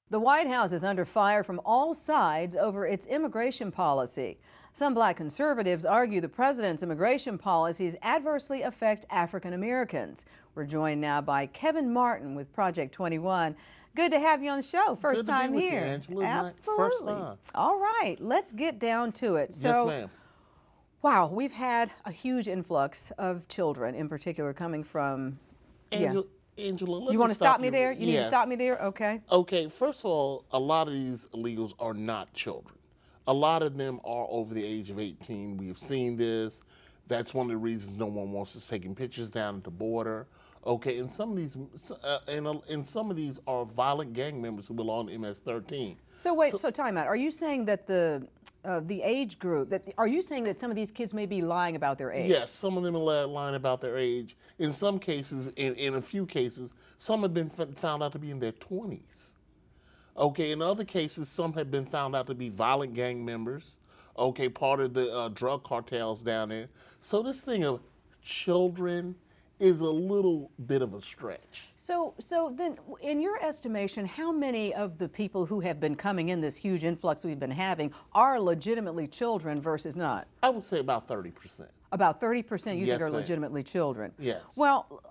The White House is under fire from all sides over its immigration policy. Some black conservatives argue the president's immigration policies adversely affect African Americans. We're joined now by Kevin Martin with Project 21. Good to have you on the show. First Good to time be with here. You, Angela. Absolutely. First time. All right, let's get down to it. Yes, ma'am. Wow, we've had a huge influx of children, in particular, coming from. Angela, You want to stop me there? You need to Yes. stop me there? Okay. Okay, first of all, a lot of these illegals are not children. A lot of them are over the age of 18. We have seen this. That's one of the reasons no one wants us taking pictures down at the border. Okay, and some of these are violent gang members who belong to MS-13. So wait, so time out. Are you saying that the age group, are you saying that some of these kids may be lying about their age? Yes, some of them are lying about their age. In some cases, in a few cases, some have been found out to be in their 20s. Okay, in other cases, some have been found out to be violent gang members. Okay, part of the drug cartels down there. So this thing of children is a little bit of a stretch. So then, in your estimation, how many of the people who have been coming in this huge influx we've been having are legitimately children versus not? I would say about 30%. About 30% you Yes, think are ma'am. legitimately children? Yes. Well,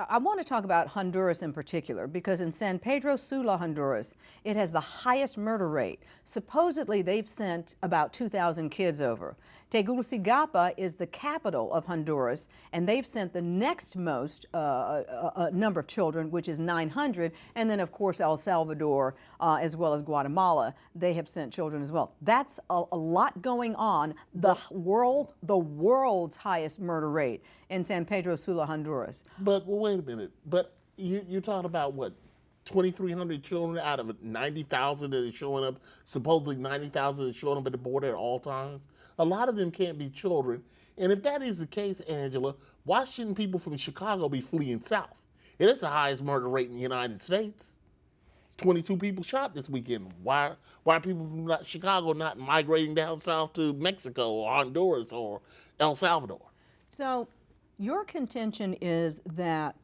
I want to talk about Honduras in particular, because in San Pedro Sula, Honduras, it has the highest murder rate. Supposedly, they've sent about 2,000 kids over. Tegucigalpa is the capital of Honduras, and they've sent the next most number of children, which is 900. And then, of course, El Salvador, as well as Guatemala, they have sent children as well. That's a lot going on. The world's highest murder rate in San Pedro Sula, Honduras. But well, wait a minute. But you're talking about what? 2,300 children out of 90,000 that are showing up, supposedly 90,000 that are showing up at the border at all times. A lot of them can't be children. And if that is the case, Angela, why shouldn't people from Chicago be fleeing south? It is the highest murder rate in the United States. 22 people shot this weekend. Why are people from Chicago not migrating down south to Mexico or Honduras or El Salvador? So your contention is that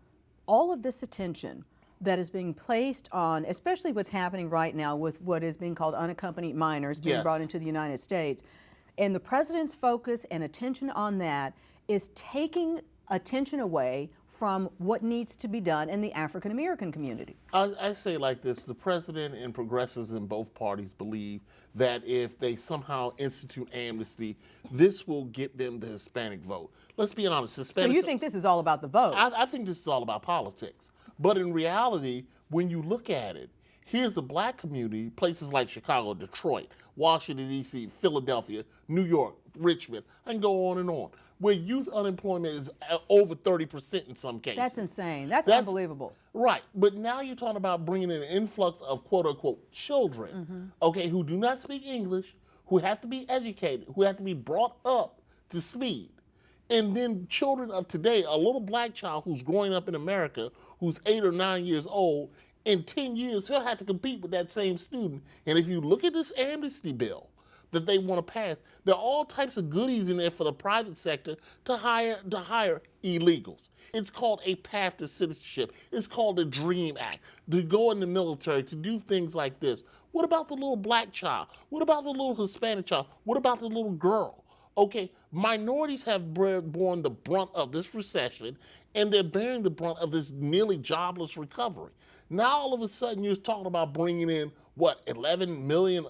all of this attention that is being placed on, especially what's happening right now with what is being called unaccompanied minors being Yes. brought into the United States, and the president's focus and attention on that is taking attention away from what needs to be done in the African American community. I say like this, the president and progressives in both parties believe that if they somehow institute amnesty, this will get them the Hispanic vote. Let's be honest, Hispanics... So you think this is all about the vote? I think this is all about politics. But in reality, when you look at it, here's a black community, places like Chicago, Detroit, Washington, D.C., Philadelphia, New York, Richmond, I can go on, where youth unemployment is over 30% in some cases. That's insane. That's unbelievable. Right. But now you're talking about bringing in an influx of quote-unquote children, okay, who do not speak English, who have to be educated, who have to be brought up to speed. And then children of today, a little black child who's growing up in America, who's 8 or 9 years old, in 10 years, he'll have to compete with that same student. And if you look at this amnesty bill that they want to pass, there are all types of goodies in there for the private sector to hire illegals. It's called a path to citizenship. It's called the DREAM Act, to go in the military, to do things like this. What about the little black child? What about the little Hispanic child? What about the little girl? Okay, minorities have borne the brunt of this recession, and they're bearing the brunt of this nearly jobless recovery. Now, all of a sudden, you're talking about bringing in, 11 million,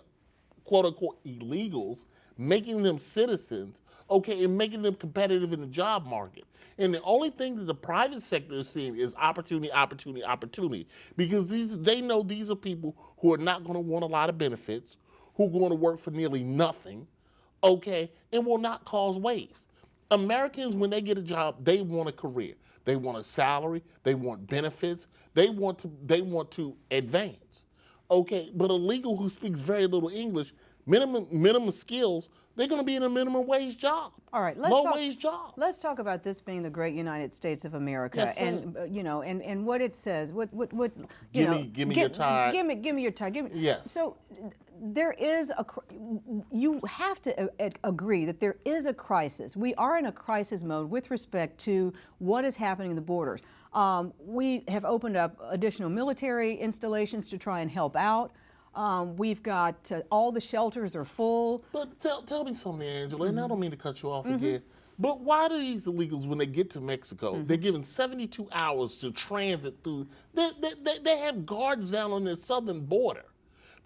quote-unquote, illegals, making them citizens, okay, and making them competitive in the job market. And the only thing that the private sector is seeing is opportunity, opportunity, opportunity. Because they know these are people who are not going to want a lot of benefits, who are going to work for nearly nothing, okay, and will not cause waves. Americans, when they get a job, they want a career. They want a salary. They want benefits. They want to advance. Okay, but a legal who speaks very little English, minimum skills, they're going to be in a minimum wage job. All right, low-wage job. Let's talk about this being the great United States of America, yes, and and what it says. Give me your tie. Give me your tie. Yes. So there is you have to agree that there is a crisis. We are in a crisis mode with respect to what is happening in the borders. We have opened up additional military installations to try and help out. We've got all the shelters are full. But tell me something, Angela, and I don't mean to cut you off again, but why do these illegals, when they get to Mexico, they're given 72 hours to transit through? They have guards down on their southern border.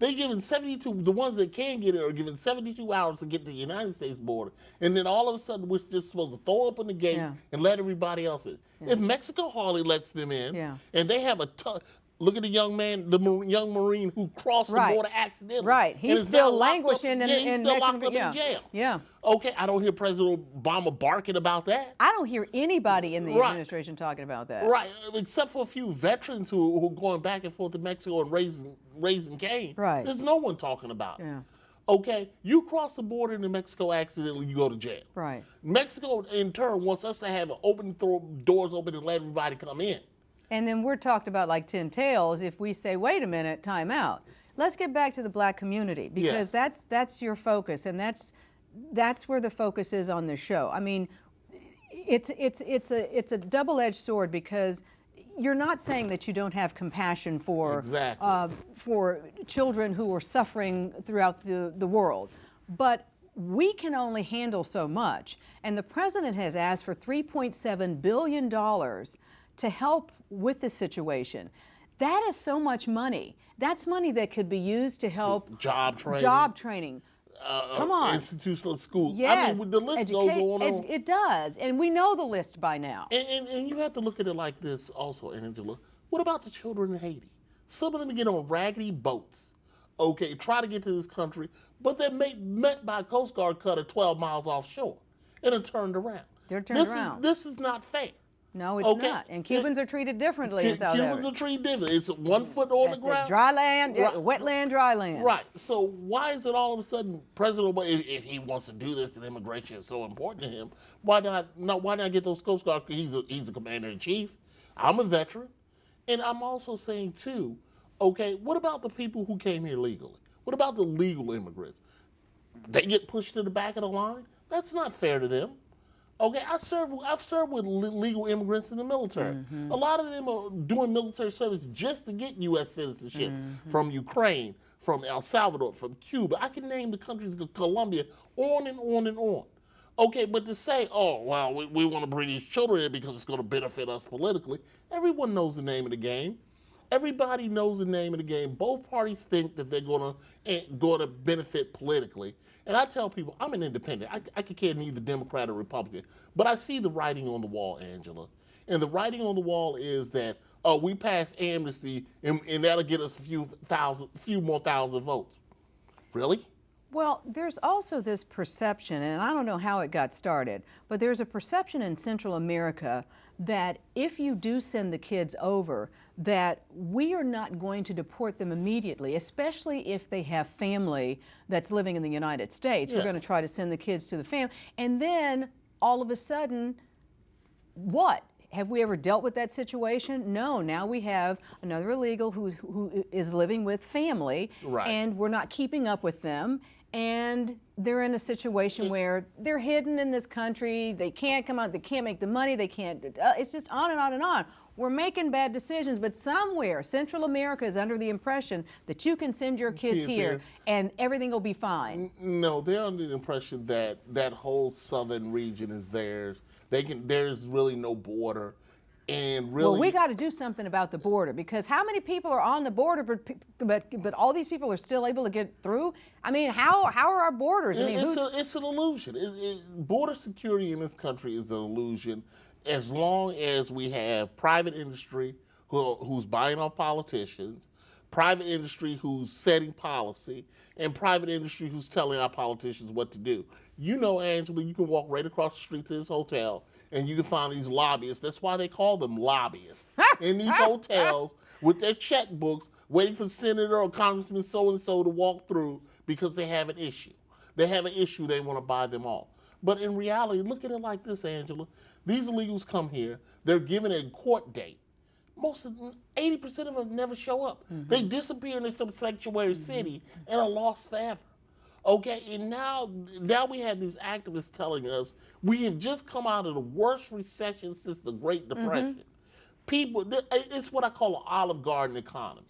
They're given 72, the ones that can get in are given 72 hours to get to the United States border. And then all of a sudden, we're just supposed to throw open the gate and let everybody else in. If Mexico hardly lets them in, and they have a look at the young man, the young Marine who crossed the border accidentally. Right, he's still languishing in he's still locked up yeah. in jail. Yeah. Okay, I don't hear President Obama barking about that. I don't hear anybody in the administration talking about that. Right, except for a few veterans who are going back and forth to Mexico and raising cane. Right. There's no one talking about it. Yeah. Okay, you cross the border into Mexico accidentally, you go to jail. Right. Mexico, in turn, wants us to have doors open and let everybody come in. And then we're talked about like 10 tails if we say, wait a minute, time out. Let's get back to the black community, because that's your focus, and that's where the focus is on this show. I mean, it's a double-edged sword, because you're not saying that you don't have compassion for children who are suffering throughout the world, but we can only handle so much. And the president has asked for $3.7 billion to help with the situation. That is so much money. That's money that could be used to help job training. Come on. Institutional schools. Yes. I mean, the list goes on and on. It does, and we know the list by now. And you have to look at it like this also, Angela. What about the children in Haiti? Some of them get on raggedy boats, okay, try to get to this country, but they're met by a Coast Guard cutter 12 miles offshore and are turned around. They're turned around. This is not fair. No, it's not. And Cubans are treated differently in South Africa. Cubans are treated differently. It's 1 foot on the ground. Dry land, wetland, dry land. Right. So why is it all of a sudden President Obama, if he wants to do this and immigration is so important to him, why not get those Coast Guard? He's a commander in chief. I'm a veteran. And I'm also saying too, okay, what about the people who came here legally? What about the legal immigrants? They get pushed to the back of the line? That's not fair to them. Okay, I've served with legal immigrants in the military. A lot of them are doing military service just to get U.S. citizenship from Ukraine, from El Salvador, from Cuba. I can name the countries of Colombia, on and on and on. Okay, but to say, oh, well, we want to bring these children in because it's going to benefit us politically, everyone knows the name of the game. Everybody knows the name of the game. Both parties think that they're going to benefit politically. And I tell people, I'm an independent. I could care neither Democrat or Republican. But I see the writing on the wall, Angela. And the writing on the wall is that, we pass amnesty and that'll get us a few more thousand votes. Really? Well, there's also this perception, and I don't know how it got started, but there's a perception in Central America that if you do send the kids over, that we are not going to deport them immediately, especially if they have family that's living in the United States. We're going to try to send the kids to the family. And then all of a sudden, what? Have we ever dealt with that situation? No. Now we have another illegal who is living with family, and we're not keeping up with them. And they're in a situation where they're hidden in this country. They can't come out. They can't make the money. They can't. It's just on and on and on. We're making bad decisions, but somewhere Central America is under the impression that you can send your kids here and everything will be fine. No, they're under the impression that that whole southern region is theirs. There's really no border. And really, well, we got to do something about the border, because how many people are on the border, but all these people are still able to get through? I mean, how are our borders? I mean, it's an illusion. Border security in this country is an illusion, as long as we have private industry who's buying off politicians, private industry who's setting policy, and private industry who's telling our politicians what to do. You know, Angela, you can walk right across the street to this hotel and you can find these lobbyists. That's why they call them lobbyists. In these hotels with their checkbooks, waiting for Senator or Congressman so-and-so to walk through because they have an issue. They have an issue, they want to buy them all. But in reality, look at it like this, Angela. These illegals come here, they're given a court date. 80% of them never show up. They disappear in some sanctuary city and are lost forever. Okay, and now we have these activists telling us we have just come out of the worst recession since the Great Depression. People, it's what I call an Olive Garden economy.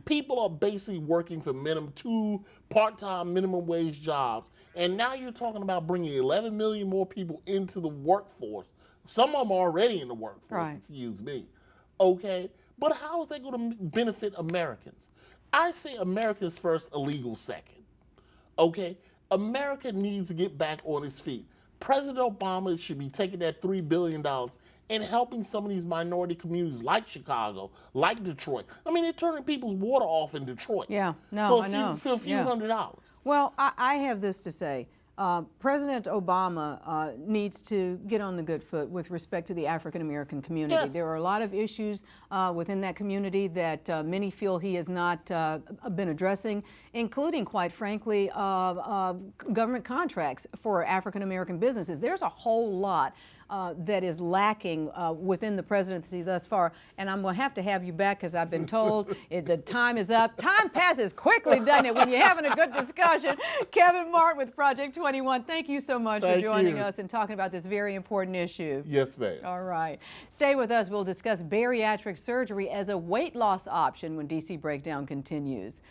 People are basically working for two part-time minimum wage jobs, and now you're talking about bringing 11 million more people into the workforce. Some of them are already in the workforce, Right. excuse me. Okay, but how is that going to benefit Americans? I say Americans first, illegal second. Okay, America needs to get back on its feet. President Obama should be taking that $3 billion and helping some of these minority communities like Chicago, like Detroit. I mean, they're turning people's water off in Detroit. Yeah, no, for I know. For a few Yeah. $100s. Well, I have this to say. President Obama needs to get on the good foot with respect to the African American community. Yes. There are a lot of issues within that community that many feel he has not been addressing, including, quite frankly, government contracts for African American businesses. There's a whole lot that is lacking within the presidency thus far, and I'm going to have you back because I've been told the time is up. Time passes quickly, doesn't it, when you're having a good discussion? Kevin Martin with Project 21, thank you so much for joining us and talking about this very important issue. Yes, ma'am. All right. Stay with us. We'll discuss bariatric surgery as a weight loss option when DC Breakdown continues.